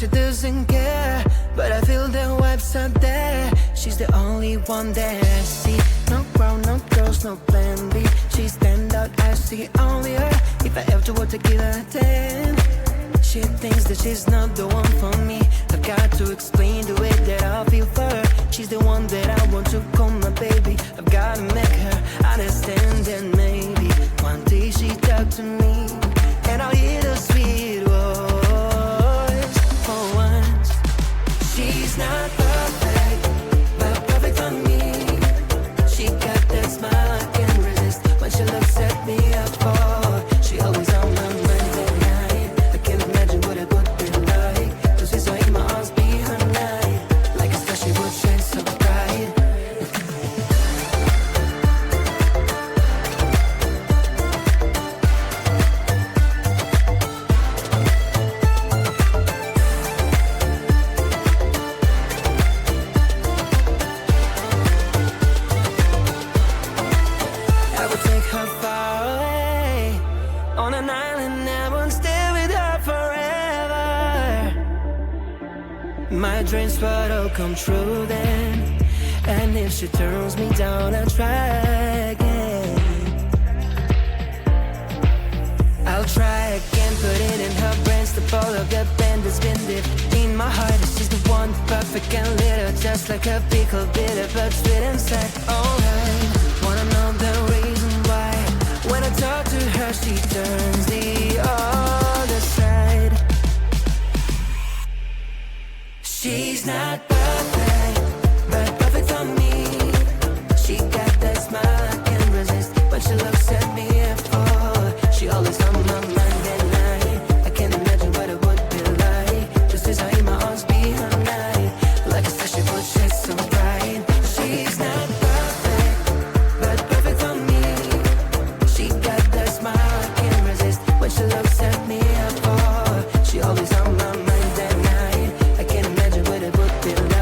she doesn't care, but I feel the vibes are there. She's the only one that I see. No crown, no girls, no plan B. She stand out, I see only her. If I ever were to give her a 10, she thinks that she's not the one for me. I've got to explain the way that I feel for her. She's the one that I want to call my baby. I've gotta make her understand, and maybe one day she talk to me and I'll hear the sweet voice for once. She's not perfect, but perfect for me. She got that smile I can't resist when she looks at me. Up for she always on my mind at night. I can't imagine what it would be like to see so in my arms be her night. Like a star she would shine so bright. I would take her far away on an island, I won't stay with her forever. My dreams would all come true then, and if she turns me down, I'll try again. I'll try again, put it in her brains, the ball of the band that's been deep in my heart. She's the one, perfect and little, just like a pickle, bitter but sweet inside. Alright, wanna know the reason why when I talk to her she turns the other side. She's not perfect, but perfect for me. She got that smile I can't resist when she looks at me. For she always on my mind at night. I can't imagine what it would be like just as I in my arms be her night. Like a star she would shine so bright. She's not perfect, but perfect for me. She got that smile I can't resist when she looks at me. For she always on my mind at night. I can't imagine what it would be like.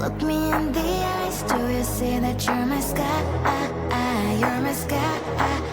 Look me in the eyes, do you see that you're my sky? You're my sky.